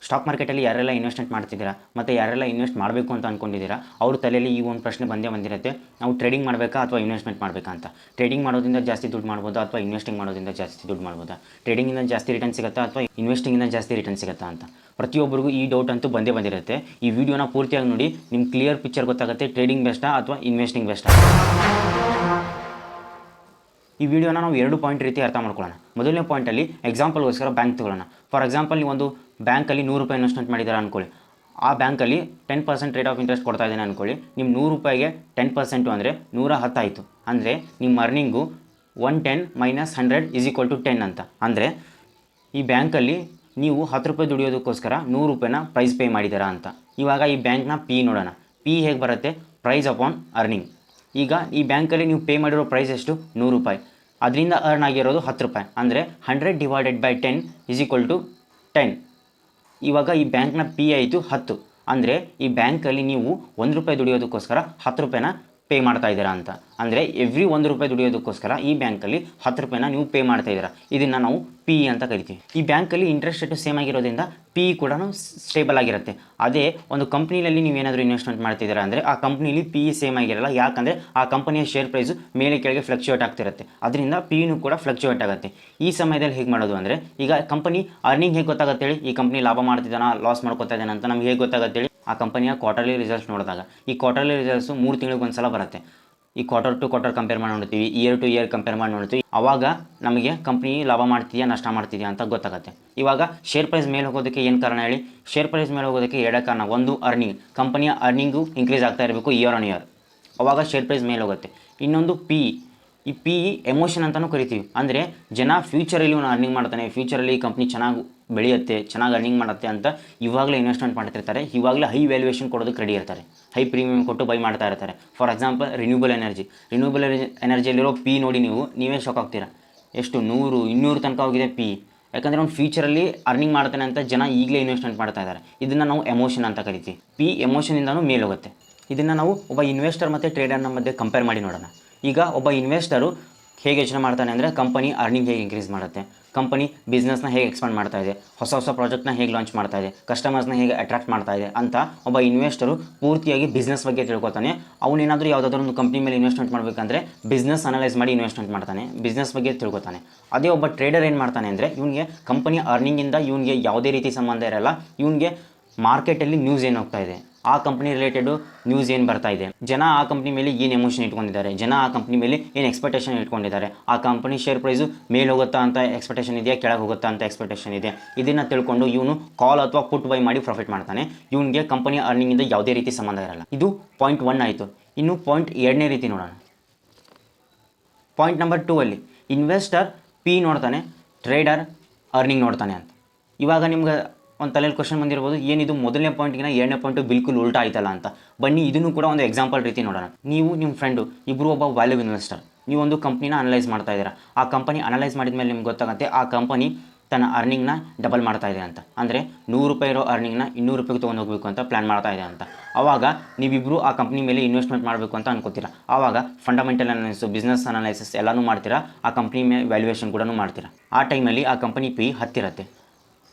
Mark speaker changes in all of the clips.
Speaker 1: Stock ಮಾರ್ಕೆಟಲ್ಲಿ ಯಾರೆಲ್ಲ investment ಮಾಡ್ತಿದ್ದೀರಾ ಮತ್ತು ಯಾರೆಲ್ಲ ಇನ್ವೆಸ್ಟ್ ಮಾಡಬೇಕು ಅಂತ ಅಂದ್ಕೊಂಡಿದ್ದೀರಾ ಅವ್ರ ತಲೆಯಲ್ಲಿ ಈ ಒಂದು ಪ್ರಶ್ನೆ ಬಂದಿರುತ್ತೆ, ನಾವು ಟ್ರೇಡಿಂಗ್ ಮಾಡಬೇಕಾ ಅಥವಾ ಇನ್ವೆಸ್ಟ್ಮೆಂಟ್ ಮಾಡಬೇಕಾ ಅಂತ. ಟ್ರೇಡಿಂಗ್ ಮಾಡೋದ್ರಿಂದ ಜಾಸ್ತಿ ದುಡ್ಡು ಮಾಡ್ಬೋದಾ ಅಥವಾ ಇನ್ವೆಸ್ಟಿಂಗ್ ಮಾಡೋದ್ರಿಂದ ಜಾಸ್ತಿ ದುಡ್ಡು ಮಾಡ್ಬೋದಾ, ಟ್ರೇಡಿಂಗಿಂದ ಜಾಸ್ತಿ ರಿಟರ್ನ್ ಸಿಗುತ್ತಾ ಅಥವಾ ಇನ್ವೆಸ್ಟಿಂಗಿಂದ ಜಾಸ್ತಿ ರಿಟರ್ನ್ ಸಿಗುತ್ತಾ ಅಂತ ಪ್ರತಿಯೊಬ್ಬರಿಗೂ ಈ ಡೌಟ್ ಅಂತೂ ಬಂದಿರುತ್ತೆ. ಈ ವಿಡಿಯೋನ ಪೂರ್ತಿಯಾಗಿ ನೋಡಿ, ನಿಮ್ಗೆ ಕ್ಲಿಯರ್ ಪಿಕ್ಚರ್ ಗೊತ್ತಾಗುತ್ತೆ ಟ್ರೇಡಿಂಗ್ ಬೆಸ್ಟಾ ಅಥವಾ ಇನ್ವೆಸ್ಟಿಂಗ್ ಬೆಸ್ಟಾ. ಈ ವಿಡಿಯೋನ ನಾವು 2 ಪಾಯಿಂಟ್ ರೀತಿ ಅರ್ಥ ಮಾಡ್ಕೊಳ್ಳೋಣ. ಮೊದಲನೇ ಪಾಯಿಂಟಲ್ಲಿ ಎಕ್ಸಾಂಪಲ್ಗೋಸ್ಕರ ಬ್ಯಾಂಕ್ ತೊಗೊಳ್ಳೋಣ. ಫಾರ್ ಎಕ್ಸಾಂಪಲ್ ನೀವು ಒಂದು ಬ್ಯಾಂಕಲ್ಲಿ 100 ರೂಪಾಯಿ ಇನ್ವೆಸ್ಟ್ಮೆಂಟ್ ಮಾಡಿದ್ದೀರಾ ಅಂದ್ಕೊಳ್ಳಿ. ಆ ಬ್ಯಾಂಕಲ್ಲಿ 10% ರೇಟ್ ಆಫ್ ಇಂಟ್ರೆಸ್ಟ್ ಕೊಡ್ತಾ ಇದ್ದೇನೆ ಅಂದ್ಕೊಳ್ಳಿ. ನಿಮ್ಮ 100 ರೂಪಾಯಿಗೆ 10% ಅಂದರೆ 110 ಆಯಿತು. ಅಂದರೆ ನಿಮ್ಮ ಅರ್ನಿಂಗು 110 - 100 = 10 ಅಂತ. ಅಂದರೆ ಈ ಬ್ಯಾಂಕಲ್ಲಿ ನೀವು 10 ರೂಪಾಯಿ ದುಡಿಯೋದಕ್ಕೋಸ್ಕರ 100 ರೂಪಾಯಿನ ಪ್ರೈಸ್ ಪೇ ಮಾಡಿದ್ದೀರಾ ಅಂತ. ಇವಾಗ ಈ ಬ್ಯಾಂಕ್ನ ಪಿ ನೋಡೋಣ. ಪಿ ಹೇಗೆ ಬರುತ್ತೆ? Price upon earning. ಈಗ ಈ ಬ್ಯಾಂಕಲ್ಲಿ ನೀವು ಪೇ ಮಾಡಿರೋ ಪ್ರೈಸ್ ಎಷ್ಟು? 100 ರೂಪಾಯಿ. ಅದರಿಂದ ಅರ್ನ್ ಆಗಿರೋದು 10 ರೂಪಾಯಿ. ಅಂದರೆ 100 / 10 = 10. ಇವಾಗ ಈ ಬ್ಯಾಂಕ್ನ ಪಿ ಆಯಿತು 10. ಅಂದರೆ ಈ ಬ್ಯಾಂಕಲ್ಲಿ ನೀವು 1 ರೂಪಾಯಿ ದುಡಿಯೋದಕ್ಕೋಸ್ಕರ 10 ರೂಪಾಯಿನ ಪೇ ಮಾಡ್ತಾ ಇದ್ದೀರಾ ಅಂತ. ಅಂದರೆ ಎವ್ರಿ 1 ರೂಪಾಯಿ ದುಡಿಯೋದಕ್ಕೋಸ್ಕರ ಈ ಬ್ಯಾಂಕಲ್ಲಿ 10 ರೂಪಾಯಿನ ನೀವು ಪೇ ಮಾಡ್ತಾ ಇದ್ದೀರಾ. ಇದನ್ನು ನಾವು ಪಿ ಅಂತ ಕರಿತೀವಿ. ಈ ಬ್ಯಾಂಕಲ್ಲಿ ಇಂಟ್ರೆಸ್ಟ್ ರೇಟು ಸೇಮ್ ಆಗಿರೋದ್ರಿಂದ ಪಿ ಕೂಡ ಸ್ಟೇಬಲ್ ಆಗಿರುತ್ತೆ. ಅದೇ ಒಂದು ಕಂಪ್ನಿಯಲ್ಲಿ ನೀವೇನಾದರೂ ಇನ್ವೆಸ್ಟ್ಮೆಂಟ್ ಮಾಡ್ತಿದ್ದೀರಾ ಅಂದರೆ ಆ ಕಂಪ್ನಿಲಿ ಪಿ ಸೇಮ್ ಆಗಿರಲ್ಲ. ಯಾಕಂದರೆ ಆ ಕಂಪನಿಯ ಶೇರ್ ಪ್ರೈಸು ಮೇಲೆ ಕೆಳಗೆ ಫ್ಲಕ್ಚುಯೇಟ್ ಆಗ್ತಿರುತ್ತೆ. ಅದರಿಂದ ಪಿನೂ ಕೂಡ ಫ್ಲಕ್ಚುಯೇಟ್ ಆಗುತ್ತೆ. ಈ ಸಮಯದಲ್ಲಿ ಹೇಗೆ ಮಾಡೋದು ಅಂದರೆ, ಈಗ ಕಂಪನಿ ಅರ್ನಿಂಗ್ ಹೇಗೆ ಗೊತ್ತಾಗುತ್ತೆ ಹೇಳಿ? ಈ ಕಂಪ್ನಿ ಲಾಭ ಮಾಡ್ತಿದ್ದಾನ ಲಾಸ್ ಮಾಡ್ಕೊತಾ ಇದ್ದಾನೆ ಅಂತ ನಮ್ಗೆ ಹೇಗೆ ಗೊತ್ತಾಗುತ್ತೆ ಹೇಳಿ? ಆ ಕಂಪನಿಯ ಕ್ವಾರ್ಟರ್ಲಿ ರಿಸಲ್ಟ್ಸ್ ನೋಡಿದಾಗ. ಈ ಕ್ವಾರ್ಟರ್ಲಿ ರಿಸಲ್ಟ್ಸು 3 ತಿಂಗಳಿಗೆ ಒಂದು ಸಲ ಬರುತ್ತೆ. ಈ ಕ್ವಾರ್ಟರ್ ಟು ಕ್ವಾರ್ಟರ್ ಕಂಪೇರ್ ಮಾಡಿ ನೋಡ್ತೀವಿ, ಇಯರ್ ಟು ಇಯರ್ ಕಂಪೇರ್ ಮಾಡಿ ನೋಡ್ತೀವಿ. ಆವಾಗ ನಮಗೆ ಕಂಪ್ನಿ ಲಾಭ ಮಾಡ್ತಿದೆಯಾ ನಷ್ಟ ಮಾಡ್ತಿದೆಯಾ ಅಂತ ಗೊತ್ತಾಗುತ್ತೆ. ಇವಾಗ ಶೇರ್ ಪ್ರೈಸ್ ಮೇಲೆ ಹೋಗೋದಕ್ಕೆ ಏನು ಕಾರಣ ಹೇಳಿ? ಶೇರ್ ಪ್ರೈಸ್ ಮೇಲೆ ಹೋಗೋದಕ್ಕೆ 2 ಕಾರಣ. ಒಂದು, ಅರ್ನಿಂಗ್. ಕಂಪನಿಯ ಅರ್ನಿಂಗು ಇನ್ಕ್ರೀಸ್ ಆಗ್ತಾ ಇರಬೇಕು ಇಯರ್ ಆನ್ ಇಯರ್, ಆವಾಗ ಶೇರ್ ಪ್ರೈಸ್ ಮೇಲೆ ಹೋಗುತ್ತೆ. ಇನ್ನೊಂದು ಪಿ. ಈ ಪಿ ಎಮೋಷನ್ ಅಂತಲೂ ಕರಿತೀವಿ. ಅಂದರೆ ಜನ ಫ್ಯೂಚರಲ್ಲಿ ಇವನು ಅರ್ನಿಂಗ್ ಮಾಡ್ತಾನೆ, ಫ್ಯೂಚರಲ್ಲಿ ಈ ಕಂಪ್ನಿ ಚೆನ್ನಾಗಿ ಬೆಳೆಯುತ್ತೆ, ಚೆನ್ನಾಗಿ ಅರ್ನಿಂಗ್ ಮಾಡುತ್ತೆ ಅಂತ ಇವಾಗಲೇ ಇನ್ವೆಸ್ಟ್ಮೆಂಟ್ ಮಾಡ್ತಿರ್ತಾರೆ. ಇವಾಗಲೇ ಹೈ ವ್ಯಾಲ್ಯೂಯೇಷನ್ ಕೊಡೋದಕ್ಕೆ ರೆಡಿ ಇರ್ತಾರೆ, ಹೈ ಪ್ರೀಮಿಯಮ್ ಕೊಟ್ಟು ಬೈ ಮಾಡ್ತಾ ಇರ್ತಾರೆ. ಫಾರ್ ಎಕ್ಸಾಂಪಲ್ ರಿನ್ಯೂಬಲ್ ಎನರ್ಜಿಯಲ್ಲಿರೋ ಪಿ ನೋಡಿ ನೀವೇ ಶಾಕ್ ಆಗ್ತೀರಾ. ಎಷ್ಟು 100, 200 ತನಕ ಹೋಗಿದೆ ಪಿ. ಯಾಕಂದರೆ ಅವ್ನು ಫ್ಯೂಚರಲ್ಲಿ ಅರ್ನಿಂಗ್ ಮಾಡ್ತಾನೆ ಅಂತ ಜನ ಈಗಲೇ ಇನ್ವೆಸ್ಟ್ಮೆಂಟ್ ಮಾಡ್ತಾ ಇದ್ದಾರೆ. ಇದನ್ನು ನಾವು ಎಮೋಷನ್ ಅಂತ ಕರಿತೀವಿ. ಪಿ ಎಮೋಷನಿಂದನೂ ಮೇಲೆ ಹೋಗುತ್ತೆ. ಇದನ್ನು ನಾವು ಒಬ್ಬ ಇನ್ವೆಸ್ಟರ್ ಮತ್ತು ಟ್ರೇಡರ್ನ ಮಧ್ಯೆ ಕಂಪೇರ್ ಮಾಡಿ ನೋಡೋಣ. ಈಗ ಒಬ್ಬ ಇನ್ವೆಸ್ಟರು ಹೇಗೆ ಯೋಚನೆ ಮಾಡ್ತಾನೆ ಅಂದರೆ, ಕಂಪನಿ ಅರ್ನಿಂಗ್ ಹೇಗೆ ಇನ್ಕ್ರೀಸ್ ಮಾಡುತ್ತೆ, ಕಂಪನಿ ಬಿಸ್ನೆಸ್ನ ಹೇಗೆ ಎಕ್ಸ್ಪಾಂಡ್ ಮಾಡ್ತಾ ಇದೆ, ಹೊಸ ಪ್ರಾಜೆಕ್ಟ್ನ ಹೇಗೆ ಲಾಂಚ್ ಮಾಡ್ತಾ ಇದೆ, ಕಸ್ಟಮರ್ಸ್ನ ಹೇಗೆ ಅಟ್ರಾಕ್ಟ್ ಮಾಡ್ತಾ ಇದೆ ಅಂತ ಒಬ್ಬ ಇನ್ವೆಸ್ಟರು ಪೂರ್ತಿಯಾಗಿ ಬಿಸ್ನೆಸ್ ಬಗ್ಗೆ ತಿಳ್ಕೊತಾನೆ. ಅವನೇನಾದರೂ ಯಾವುದಾದ್ರೂ ಒಂದು ಕಂಪ್ನಿ ಮೇಲೆ ಇನ್ವೆಸ್ಟ್ಮೆಂಟ್ ಮಾಡಬೇಕಂದ್ರೆ ಬಿಸ್ನೆಸ್ ಅನಲೈಸ್ ಮಾಡಿ ಇನ್ವೆಸ್ಟ್ಮೆಂಟ್ ಮಾಡ್ತಾನೆ, ಬಿಸ್ನೆಸ್ ಬಗ್ಗೆ ತಿಳ್ಕೊತಾನೆ. ಅದೇ ಒಬ್ಬ ಟ್ರೇಡರ್ ಏನು ಮಾಡ್ತಾನೆ ಅಂದರೆ, ಇವನಿಗೆ ಕಂಪನಿಯ ಅರ್ನಿಂಗಿಂದ ಇವನಿಗೆ ಯಾವುದೇ ರೀತಿ ಸಂಬಂಧ ಇರಲ್ಲ. ಇವನಿಗೆ ಮಾರ್ಕೆಟಲ್ಲಿ ನ್ಯೂಸ್ ಏನು ಹೋಗ್ತಾ ಇದೆ, ಆ ಕಂಪ್ನಿ ರಿಲೇಟೆಡು ನ್ಯೂಸ್ ಏನು ಬರ್ತಾ ಇದೆ, ಜನ ಆ ಕಂಪ್ನಿ ಮೇಲೆ ಏನು ಎಮೋಷನ್ ಇಟ್ಕೊಂಡಿದ್ದಾರೆ, ಜನ ಆ ಕಂಪ್ನಿ ಮೇಲೆ ಏನು ಎಕ್ಸ್ಪೆಕ್ಟೇಷನ್ ಇಟ್ಕೊಂಡಿದ್ದಾರೆ, ಆ ಕಂಪನಿ ಶೇರ್ ಪ್ರೈಸು ಮೇಲೆ ಹೋಗುತ್ತಾ ಅಂತ ಎಕ್ಸ್ಪೆಕ್ಟೇಷನ್ ಇದೆಯಾ, ಕೆಳಗೆ ಹೋಗುತ್ತಾ ಅಂತ ಎಕ್ಸ್ಪೆಕ್ಟೇಷನ್ ಇದೆ. ಇದನ್ನು ತಿಳ್ಕೊಂಡು ಇವನು ಕಾಲ್ ಅಥವಾ ಪುಟ್ ಬೈ ಮಾಡಿ ಪ್ರಾಫಿಟ್ ಮಾಡ್ತಾನೆ. ಇವನಿಗೆ ಕಂಪನಿಯ ಅರ್ನಿಂಗಿಂದ ಯಾವುದೇ ರೀತಿ ಸಂಬಂಧ ಇರಲ್ಲ. ಇದು ಪಾಯಿಂಟ್ 1 ಆಯಿತು. ಇನ್ನು ಪಾಯಿಂಟ್ 2ನೇ ರೀತಿ ನೋಡೋಣ. ಪಾಯಿಂಟ್ ನಂಬರ್ 2 ಅಲ್ಲಿ ಇನ್ವೆಸ್ಟರ್ ಪಿ ನೋಡ್ತಾನೆ, ಟ್ರೇಡರ್ ಅರ್ನಿಂಗ್ ನೋಡ್ತಾನೆ ಅಂತ. ಇವಾಗ ನಿಮ್ಗೆ ಒಂದು ತಲೆಯಲ್ಲಿ ಕ್ವಶನ್ ಬಂದಿರ್ಬೋದು, ಏನಿದು ಮೊದಲನೇ ಪಾಯಿಂಟ್ಗಿನ 2ನೇ ಪಾಯಿಂಟು ಬಿಲ್ಕುಲ್ ಉಲ್ಟಾ ಆಯ್ತಲ್ಲ ಅಂತ. ಬನ್ನಿ ಇದನ್ನು ಕೂಡ ಒಂದು ಎಕ್ಸಾಂಪಲ್ ರೀತಿ ನೋಡೋಣ. ನೀವು ನಿಮ್ಮ ಫ್ರೆಂಡು ಇಬ್ಬರು ಒಬ್ಬ ವ್ಯಾಲ್ಯೂ ಇನ್ವೆಸ್ಟರ್. ನೀವೊಂದು ಕಂಪ್ನಿನ ಅನಲೈಸ್ ಮಾಡ್ತಾ ಇದ್ದೀರಾ. ಆ ಕಂಪನಿ ಅನಲೈಸ್ ಮಾಡಿದ ಮೇಲೆ ನಿಮ್ಗೆ ಗೊತ್ತಾಗುತ್ತೆ ಆ ಕಂಪನಿ ತನ್ನ ಅರ್ನಿಂಗ್ನ ಡಬಲ್ ಮಾಡ್ತಾ ಇದೆ ಅಂತ. ಅಂದರೆ 100 ರೂಪಾಯಿ ಇರೋ ಅರ್ನಿಂಗ್ನ 200 ರೂಪಾಯಿಗೆ ತೊಗೊಂಡು ಹೋಗಬೇಕು ಅಂತ ಪ್ಲ್ಯಾನ್ ಮಾಡ್ತಾ ಇದೆ ಅಂತ. ಆವಾಗ ನೀವಿಬ್ಬರು ಆ ಕಂಪ್ನಿ ಮೇಲೆ ಇನ್ವೆಸ್ಟ್ಮೆಂಟ್ ಮಾಡಬೇಕು ಅಂತ ಅನ್ಕೋತೀರಾ. ಆವಾಗ ಫಂಡಮೆಂಟಲ್ ಅನಾಲಿಸಿಸ್, ಬಿಸ್ನೆಸ್ ಅನಾಲಿಸಿಸ್ ಎಲ್ಲನೂ ಮಾಡ್ತೀರಾ. ಆ ಕಂಪ್ನಿ ಮೇಲೆ ವ್ಯಾಲ್ಯೂಯೇಷನ್ ಕೂಡ ಮಾಡ್ತೀರಾ. ಆ ಟೈಮಲ್ಲಿ ಆ ಕಂಪನಿ ಪಿ ಹತ್ತಿರುತ್ತೆ.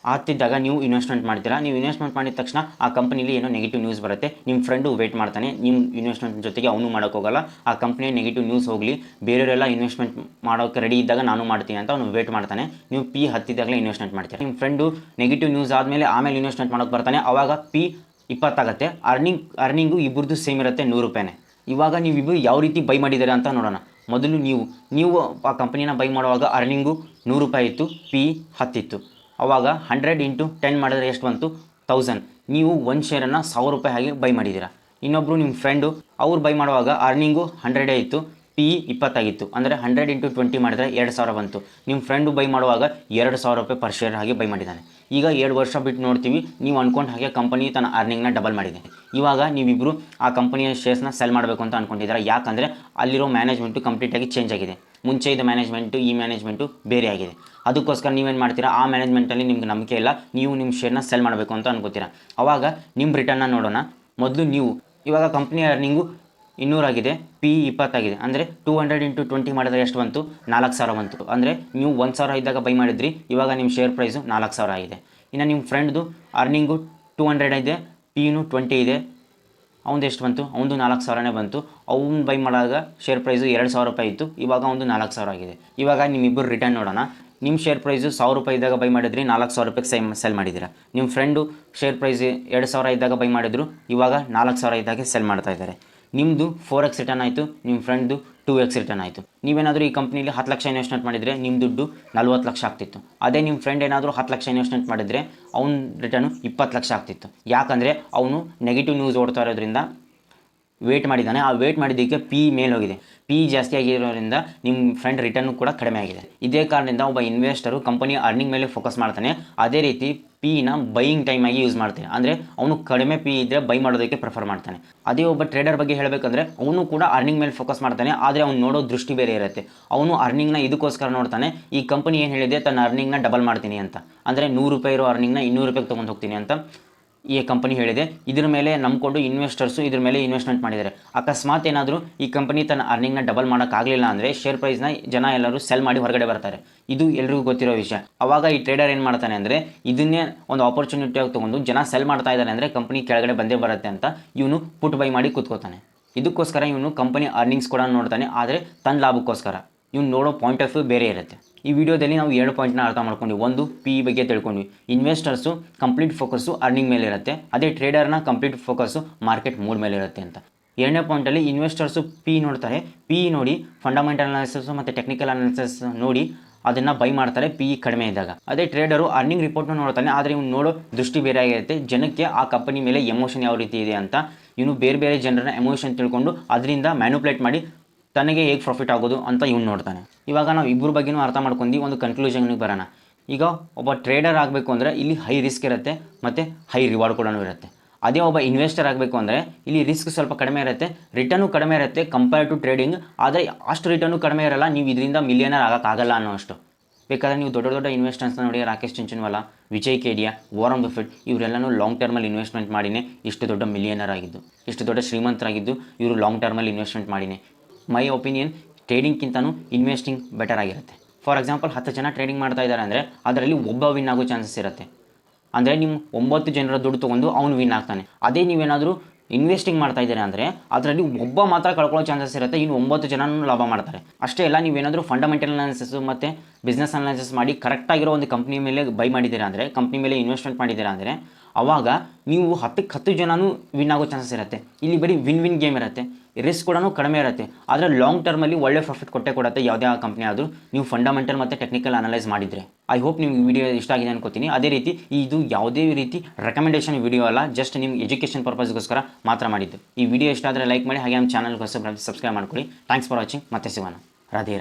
Speaker 1: ಹತ್ತಿದ್ದಾಗ ನೀವು ಇನ್ವೆಸ್ಟ್ಮೆಂಟ್ ಮಾಡ್ತೀರಾ. ನೀವು ಇನ್ವೆಸ್ಟ್ಮೆಂಟ್ ಮಾಡಿದ ತಕ್ಷಣ ಆ ಕಂಪನಿಲಿ ಏನೋ ನೆಗೆಟಿವ್ ನ್ಯೂಸ್ ಬರುತ್ತೆ. ನಿಮ್ಮ ಫ್ರೆಂಡು ವೇಟ್ ಮಾಡ್ತಾನೆ, ನಿಮ್ಮ ಇನ್ವೆಸ್ಟ್ಮೆಂಟ್ ಜೊತೆಗೆ ಅವನು ಮಾಡೋಕ್ಕೋಗಲ್ಲ. ಆ ಕಂಪ್ನಿಯ ನೆಗೆಟಿವ್ ನ್ಯೂಸ್ ಹೋಗಲಿ, ಬೇರೆಯವರೆಲ್ಲ ಇನ್ವೆಸ್ಟ್ಮೆಂಟ್ ಮಾಡೋಕ್ಕೆ ರೆಡಿ ಇದ್ದಾಗ ನಾನು ಮಾಡ್ತೀನಿ ಅಂತ ಅವನು ವೇಟ್ ಮಾಡ್ತಾನೆ. ನೀವು ಪಿ ಹತ್ತಿದಾಗಲೇ ಇನ್ವೆಸ್ಟ್ಮೆಂಟ್ ಮಾಡ್ತೀರಾ. ನಿಮ್ಮ ಫ್ರೆಂಡು ನೆಗೆಟಿವ್ ನ್ಯೂಸ್ ಆದಮೇಲೆ ಆಮೇಲೆ ಇನ್ವೆಸ್ಟ್ಮೆಂಟ್ ಮಾಡೋಕ್ಕೆ ಬರ್ತಾನೆ. ಆವಾಗ ಪಿ 20 ಆಗುತ್ತೆ. ಅರ್ನಿಂಗು ಇಬ್ಬರದು ಸೇಮ್ ಇರುತ್ತೆ 100 ರೂಪಾಯಿನೇ. ಇವಾಗ ನೀವಿಬ್ಬರು ಯಾವ ರೀತಿ ಬೈ ಮಾಡಿದ್ದೀರಾ ಅಂತ ನೋಡೋಣ. ಮೊದಲು ನೀವು ಆ ಕಂಪ್ನಿನ ಬೈ ಮಾಡುವಾಗ ಅರ್ನಿಂಗು 100 ರೂಪಾಯಿ ಇತ್ತು, ಪಿ 10 ಇತ್ತು. ಆವಾಗ 100 × 10 ಮಾಡಿದ್ರೆ ಎಷ್ಟು ಬಂತು? 1000. ನೀವು ಒಂದು ಶೇರನ್ನು 1000 ರೂಪಾಯಿ ಹಾಗೆ ಬೈ ಮಾಡಿದ್ದೀರಾ. ಇನ್ನೊಬ್ಬರು ನಿಮ್ಮ ಫ್ರೆಂಡು ಅವ್ರು ಬೈ ಮಾಡುವಾಗ ಅರ್ನಿಂಗು 100 ಇತ್ತು, ಪಿ 20 ಆಗಿತ್ತು. ಅಂದರೆ 100 × 20 ಮಾಡಿದರೆ 2000 ಬಂತು. ನಿಮ್ಮ ಫ್ರೆಂಡು ಬೈ ಮಾಡುವಾಗ 2000 ರೂಪಾಯಿ ಪರ್ ಶೇರ್ ಹಾಗೆ ಬೈ ಮಾಡಿದ್ದಾನೆ. ಈಗ 2 ವರ್ಷ ಬಿಟ್ಟು ನೋಡ್ತೀವಿ, ನೀವು ಅಂದ್ಕೊಂಡು ಹಾಗೆ ಕಂಪನಿ ತನ್ನ ಅರ್ನಿಂಗ್ನ ಡಬಲ್ ಮಾಡಿದೆ. ಇವಾಗ ನೀವಿಬ್ಬರು ಆ ಕಂಪನಿಯ ಶೇರ್ಸ್ನ ಸೆಲ್ ಮಾಡಬೇಕು ಅಂತ ಅಂದ್ಕೊಂಡಿದ್ದೀರಾ. ಯಾಕಂದರೆ ಅಲ್ಲಿರೋ ಮ್ಯಾನೇಜ್ಮೆಂಟು ಕಂಪ್ಲೀಟಾಗಿ ಚೇಂಜ್ ಆಗಿದೆ. ಮುಂಚೆ ಇದ್ದ ಮ್ಯಾನೇಜ್ಮೆಂಟು ಈ ಮ್ಯಾನೇಜ್ಮೆಂಟು ಬೇರೆ ಆಗಿದೆ. ಅದಕ್ಕೋಸ್ಕರ ನೀವೇನು ಮಾಡ್ತೀರಾ, ಆ ಮ್ಯಾನೇಜ್ಮೆಂಟಲ್ಲಿ ನಿಮ್ಗೆ ನಂಬಿಕೆ ಇಲ್ಲ, ನೀವು ನಿಮ್ಮ ಶೇರ್ನ ಸೆಲ್ ಮಾಡಬೇಕು ಅಂತ ಅನ್ಕೋತೀರಾ. ಆವಾಗ ನಿಮ್ಮ ರಿಟರ್ನ್ನ ನೋಡೋಣ. ಮೊದಲು ನೀವು ಇವಾಗ ಕಂಪ್ನಿಯ ಅರ್ನಿಂಗು 200 ಆಗಿದೆ, ಪಿ 20 ಆಗಿದೆ. ಅಂದರೆ 200 × 20 ಮಾಡಿದರೆ ಎಷ್ಟು ಬಂತು? 4000 ಬಂತು. ಅಂದರೆ ನೀವು 1000 ಇದ್ದಾಗ ಬೈ ಮಾಡಿದ್ರಿ, ಇವಾಗ ನಿಮ್ಮ ಶೇರ್ ಪ್ರೈಸು 4000 ಆಗಿದೆ. ಇನ್ನು ನಿಮ್ಮ ಫ್ರೆಂಡ್ದು ಅರ್ನಿಂಗು 200 ಇದೆ, ಪಿನು 20 ಇದೆ, ಅವ್ನು ಎಷ್ಟು ಬಂತು, ಅವ್ನು 4,000ನೇ ಬಂತು. ಅವ್ನು ಬೈ ಮಾಡಿದಾಗ ಶೇರ್ ಪ್ರೈಸು 2,000 ರೂಪಾಯಿ ಇತ್ತು, ಇವಾಗ ಒಂದು 4,000 ಆಗಿದೆ. ಇವಾಗ ನಿಮ್ಮಿಬ್ಬರು ರಿಟರ್ನ್ ನೋಡೋಣ. ನಿಮ್ಮ ಶೇರ್ ಪ್ರೈಸು 1,000 ರೂಪಾಯಿ ಇದ್ದಾಗ ಬೈ ಮಾಡಿದ್ರಿ, 4,000 ರೂಪಾಯಿಗೆ ಸೆಲ್ ಮಾಡಿದ್ದೀರಾ. ನಿಮ್ಮ ಫ್ರೆಂಡು ಶೇರ್ ಪ್ರೈಸ್ 2,000 ಇದ್ದಾಗ ಬೈ ಮಾಡಿದ್ರು, ಇವಾಗ 4,000 ಇದ್ದಾಗ ಸೆಲ್ ಮಾಡ್ತಾ ಇದ್ದಾರೆ. ನಿಮ್ಮದು 4x ರಿಟರ್ನ್ ಆಯಿತು, ನಿಮ್ಮ ಫ್ರೆಂಡ್ದು 2x ರಿಟರ್ನ್ ಆಯಿತು. ನೀವೇನಾದರೂ ಈ ಕಂಪ್ನಿಲಿ 10 ಲಕ್ಷ ಇನ್ವೆಸ್ಟ್ಮೆಂಟ್ ಮಾಡಿದರೆ ನಿಮ್ಮ ದುಡ್ಡು 40 ಲಕ್ಷ ಆಗ್ತಿತ್ತು. ಅದೇ ನಿಮ್ಮ ಫ್ರೆಂಡ್ ಏನಾದರೂ 10 ಲಕ್ಷ ಇನ್ವೆಸ್ಟ್ಮೆಂಟ್ ಮಾಡಿದರೆ ಅವ್ನ ರಿಟರ್ನು 20 ಲಕ್ಷ ಆಗ್ತಿತ್ತು. ಯಾಕಂದರೆ ಅವನು ನೆಗೆಟಿವ್ ನ್ಯೂಸ್ ಓಡ್ತಾ ಇರೋದ್ರಿಂದ ವೇಟ್ ಮಾಡಿದ್ದಾನೆ. ಆ ವೇಟ್ ಮಾಡಿದ್ದಕ್ಕೆ ಪಿ ಮೇಲೆ ಹೋಗಿದೆ. ಪಿ ಜಾಸ್ತಿ ಆಗಿರೋದ್ರಿಂದ ನಿಮ್ಮ ಫ್ರೆಂಡ್ ರಿಟರ್ನು ಕೂಡ ಕಡಿಮೆ ಆಗಿದೆ. ಇದೇ ಕಾರಣದಿಂದ ಒಬ್ಬ ಇನ್ವೆಸ್ಟರು ಕಂಪನಿ ಅರ್ನಿಂಗ್ ಮೇಲೆ ಫೋಕಸ್ ಮಾಡ್ತಾನೆ. ಅದೇ ರೀತಿ ಪಿನ ಬೈಯಿಂಗ್ ಟೈಮಾಗಿ ಯೂಸ್ ಮಾಡ್ತಾನೆ. ಅಂದರೆ ಅವನು ಕಡಿಮೆ ಪಿ ಇದ್ದರೆ ಬೈ ಮಾಡೋದಕ್ಕೆ ಪ್ರಿಫರ್ ಮಾಡ್ತಾನೆ. ಅದೇ ಒಬ್ಬ ಟ್ರೇಡರ್ ಬಗ್ಗೆ ಹೇಳಬೇಕಂದ್ರೆ ಅವನು ಕೂಡ ಅರ್ನಿಂಗ್ ಮೇಲೆ ಫೋಕಸ್ ಮಾಡ್ತಾನೆ. ಆದರೆ ಅವ್ನು ನೋಡೋ ದೃಷ್ಟಿ ಬೇರೆ ಇರುತ್ತೆ. ಅವನು ಅರ್ನಿಂಗ್ನ ಇದಕ್ಕೋಸ್ಕರ ನೋಡ್ತಾನೆ, ಈ ಕಂಪನಿ ಏನು ಹೇಳಿದೆ ತನ್ನ ಅರ್ನಿಂಗ್ನ ಡಬಲ್ ಮಾಡ್ತೀನಿ ಅಂತ, ಅಂದರೆ 100 ರೂಪಾಯಿ ಇರೋ ಅರ್ನಿಂಗ್ನ 200 ರೂಪಾಯಿಗೆ ತೊಗೊಂಡು ಹೋಗ್ತೀನಿ ಅಂತ ಈ ಕಂಪನಿ ಹೇಳಿದೆ. ಇದ್ರ ಮೇಲೆ ನಂಬಿಕೊಂಡು ಇನ್ವೆಸ್ಟರ್ಸು ಇದ್ರ ಮೇಲೆ ಇನ್ವೆಸ್ಟ್ಮೆಂಟ್ ಮಾಡಿದ್ದಾರೆ. ಅಕಸ್ಮಾತ್ ಏನಾದರೂ ಈ ಕಂಪನಿ ತನ್ನ ಅರ್ನಿಂಗ್ನ ಡಬಲ್ ಮಾಡೋಕ್ಕಾಗಲಿಲ್ಲ ಅಂದರೆ ಶೇರ್ ಪ್ರೈಸ್ನ ಜನ ಎಲ್ಲರೂ ಸೆಲ್ ಮಾಡಿ ಹೊರಗಡೆ ಬರ್ತಾರೆ. ಇದು ಎಲ್ರಿಗೂ ಗೊತ್ತಿರೋ ವಿಷಯ. ಆವಾಗ ಈ ಟ್ರೇಡರ್ ಏನು ಮಾಡ್ತಾನೆ ಅಂದರೆ ಇದನ್ನೇ ಒಂದು ಆಪರ್ಚುನಿಟಿಯಾಗಿ ತೊಗೊಂಡು ಜನ ಸೆಲ್ ಮಾಡ್ತಾ ಇದ್ದಾರೆ ಅಂದರೆ ಕಂಪನಿ ಕೆಳಗಡೆ ಬಂದೇ ಬರುತ್ತೆ ಅಂತ ಇವನು ಪುಟ್ ಬೈ ಮಾಡಿ ಕೂತ್ಕೋತಾನೆ. ಇದಕ್ಕೋಸ್ಕರ ಇವನು ಕಂಪನಿ ಅರ್ನಿಂಗ್ಸ್ ಕೂಡ ನೋಡ್ತಾನೆ, ಆದರೆ ತನ್ನ ಲಾಭಕ್ಕೋಸ್ಕರ. ಇವ್ನು ನೋಡೋ ಪಾಯಿಂಟ್ ಆಫ್ ವ್ಯೂ ಬೇರೆ ಇರುತ್ತೆ. ಈ ವಿಡಿಯೋದಲ್ಲಿ ನಾವು 2 ಪಾಯಿಂಟ್ನ ಅರ್ಥ ಮಾಡ್ಕೊಂಡ್ವಿ. ಒಂದು, ಪಿ ಬಗ್ಗೆ ತಿಳ್ಕೊಂಡ್ವಿ. ಇನ್ವೆಸ್ಟರ್ಸು ಕಂಪ್ಲೀಟ್ ಫೋಕಸ್ಸು ಅರ್ನಿಂಗ್ ಮೇಲೆ ಇರುತ್ತೆ, ಅದೇ ಟ್ರೇಡರ್ನ ಕಂಪ್ಲೀಟ್ ಫೋಕಸ್ಸು ಮಾರ್ಕೆಟ್ ಮೂಡ್ ಮೇಲೆ ಇರುತ್ತೆ ಅಂತ. 2ನೇ ಪಾಯಿಂಟಲ್ಲಿ ಇನ್ವೆಸ್ಟರ್ಸು ಪಿ ನೋಡ್ತಾರೆ. ಪಿ ನೋಡಿ ಫಂಡಮೆಂಟಲ್ ಅನಾಲಿಸಿಸ್ ಮತ್ತು ಟೆಕ್ನಿಕಲ್ ಅನಾಲಿಸಿಸ್ ನೋಡಿ ಅದನ್ನು ಬೈ ಮಾಡ್ತಾರೆ ಪಿ ಕಡಿಮೆ ಇದ್ದಾಗ. ಅದೇ ಟ್ರೇಡರು ಅರ್ನಿಂಗ್ ರಿಪೋರ್ಟ್ನ ನೋಡ್ತಾನೆ, ಆದರೆ ಇವ್ನು ನೋಡೋ ದೃಷ್ಟಿ ಬೇರೆ ಆಗಿರುತ್ತೆ. ಜನಕ್ಕೆ ಆ ಕಂಪನಿ ಮೇಲೆ ಎಮೋಷನ್ ಯಾವ ರೀತಿ ಇದೆ ಅಂತ ಇವನು ಬೇರೆ ಬೇರೆ ಜನರನ್ನ ಎಮೋಷನ್ ತಿಳ್ಕೊಂಡು ಅದರಿಂದ ಮ್ಯಾನುಪ್ಲೇಟ್ ಮಾಡಿ ತನಗೆ ಹೇಗೆ ಪ್ರಾಫಿಟ್ ಆಗೋದು ಅಂತ ಇವ್ನು ನೋಡ್ತಾನೆ. ಇವಾಗ ನಾವು ಇಬ್ಬರ ಬಗ್ಗೆನೂ ಅರ್ಥ ಮಾಡ್ಕೊಂಡು ಒಂದು ಕನ್ಕ್ಲೂಷನ್ಗೆ ಬರೋಣ. ಈಗ ಒಬ್ಬ ಟ್ರೇಡರ್ ಆಗಬೇಕು ಅಂದರೆ ಇಲ್ಲಿ ಹೈ ರಿಸ್ಕ್ ಇರುತ್ತೆ ಮತ್ತು ಹೈ ರಿವಾರ್ಡ್ ಕೂಡ ಇರುತ್ತೆ. ಅದೇ ಒಬ್ಬ ಇನ್ವೆಸ್ಟರ್ ಆಗಬೇಕು ಅಂದರೆ ಇಲ್ಲಿ ರಿಸ್ಕ್ ಸ್ವಲ್ಪ ಕಡಿಮೆ ಇರುತ್ತೆ, ರಿಟರ್ನು ಕಡಿಮೆ ಇರುತ್ತೆ ಕಂಪೇರ್ ಟು ಟ್ರೇಡಿಂಗ್. ಆದರೆ ಅಷ್ಟು ರಿಟರ್ನು ಕಡಿಮೆ ಇರಲ್ಲ, ನೀವು ಇದರಿಂದ ಮಿಲಿಯನರ್ ಆಗೋಕ್ಕಾಗಲ್ಲ ಅನ್ನೋ ಅಷ್ಟು. ಬೇಕಾದರೆ ನೀವು ದೊಡ್ಡ ದೊಡ್ಡ ಇನ್ವೆಸ್ಟರ್ಸ್ನ ನೋಡಿ, ರಾಕೇಶ್ ಚಿಂಚನ್ವಾಲಾ, ವಿಜಯ್ ಕೇಡಿಯಾ, ವಾರನ್ ಬಫೆಟ್ ಇವರೆಲ್ಲನೂ ಲಾಂಗ್ ಟರ್ಮಲ್ಲಿ ಇನ್ವೆಸ್ಟ್ಮೆಂಟ್ ಮಾಡಿನೇ ಇಷ್ಟು ದೊಡ್ಡ ಮಿಲಿಯನರ್ ಆಗಿದ್ದು, ಇಷ್ಟು ದೊಡ್ಡ ಶ್ರೀಮಂತರಾಗಿದ್ದು ಇವರು ಲಾಂಗ್ ಟರ್ಮಲ್ಲಿ ಇನ್ವೆಸ್ಟ್ಮೆಂಟ್ ಮಾಡಿನೇ. ಮೈ ಒಪಿನಿಯನ್, ಟ್ರೇಡಿಂಗ್ಗಿಂತನೂ ಇನ್ವೆಸ್ಟಿಂಗ್ ಬೆಟರ್ ಆಗಿರುತ್ತೆ. ಫಾರ್ ಎಕ್ಸಾಂಪಲ್ 10 ಜನ ಟ್ರೇಡಿಂಗ್ ಮಾಡ್ತಾ ಇದ್ದಾರೆ ಅಂದರೆ ಅದರಲ್ಲಿ ಒಬ್ಬ ವಿನ್ ಆಗೋ ಚಾನ್ಸಸ್ ಇರುತ್ತೆ. ಅಂದರೆ ನಿಮ್ಮ 9 ಜನರ ದುಡ್ಡು ತೊಗೊಂಡು ಅವ್ನು ವಿನ್ ಆಗ್ತಾನೆ. ಅದೇ ನೀವೇನಾದರೂ ಇನ್ವೆಸ್ಟಿಂಗ್ ಮಾಡ್ತಾ ಇದ್ದೀರಾ ಅಂದರೆ ಅದರಲ್ಲಿ ಒಬ್ಬ ಮಾತ್ರ ಕಳ್ಕೊಳ್ಳೋ ಚಾನ್ಸಸ್ ಇರುತ್ತೆ, ಇನ್ನು 9 ಜನನೂ ಲಾಭ ಮಾಡ್ತಾರೆ. ಅಷ್ಟೇ ಅಲ್ಲ, ನೀವೇನಾದರೂ ಫಂಡಮೆಂಟಲ್ ಅನಾಲಿಸಿಸು ಮತ್ತು ಬಿಸ್ನೆಸ್ ಅನಾಲಿಸಿಸ್ ಮಾಡಿ ಕರೆಕ್ಟಾಗಿರೋ ಒಂದು ಕಂಪ್ನಿ ಮೇಲೆ ಬೈ ಮಾಡಿದ್ದೀರಾ ಅಂದರೆ, ಕಂಪ್ನಿ ಮೇಲೆ ಇನ್ವೆಸ್ಟ್ಮೆಂಟ್ ಮಾಡಿದ್ದೀರಾ ಅಂದರೆ ಆವಾಗ ನೀವು 10 ಜನನೂ ವಿನ್ ಆಗೋ ಚಾನ್ಸಸ್ ಇರುತ್ತೆ. ಇಲ್ಲಿ ಬರೀ ವಿನ್ ಗೇಮ್ ಇರುತ್ತೆ, ರಿಸ್ಕ್ ಕೂಡ ಕಡಿಮೆ ಇರುತ್ತೆ. ಆದರೆ ಲಾಂಗ್ ಟರ್ಮಲ್ಲಿ ಒಳ್ಳೆ ಪ್ರಾಫಿಟ್ ಕೊಡುತ್ತೆ ಯಾವುದೇ ಕಂಪ್ನಿ ಆದರೂ ನೀವು ಫಂಡಮೆಂಟಲ್ ಮತ್ತು ಟೆಕ್ನಿಕಲ್ ಅನಲೈಸ್ ಮಾಡಿದರೆ. ಐ ಹೋಪ್ ನಿಮ್ಗೆ ವಿಡಿಯೋ ಇಷ್ಟ ಆಗಿದೆ ಅನ್ಕೋತೀನಿ. ಅದೇ ರೀತಿ ಇದು ಯಾವುದೇ ರೀತಿ ರೆಕಮೆಂಡೇಷನ್ ವಿಡಿಯೋ ಅಲ್ಲ, ಜಸ್ಟ್ ನಿಮ್ಗೆ ಎಜುಕೇಷನ್ ಪರ್ಪಸ್ಗೋಸ್ಕರ ಮಾತ್ರ ಮಾಡಿದ್ದು. ಈ ವಿಡಿಯೋ ಇಷ್ಟ ಆದರೆ ಲೈಕ್ ಮಾಡಿ, ಹಾಗೆ ನಮ್ಮ ಚಾನಲ್ಗೋಸ್ಕರ ಸಬ್ಸ್ಕ್ರೈಬ್ ಮಾಡ್ಕೊಳ್ಳಿ. Thanks for watching. ಮತ್ತೆ ಸಿಗೋಣ. ರಾಧೆ ರಾಧೆ.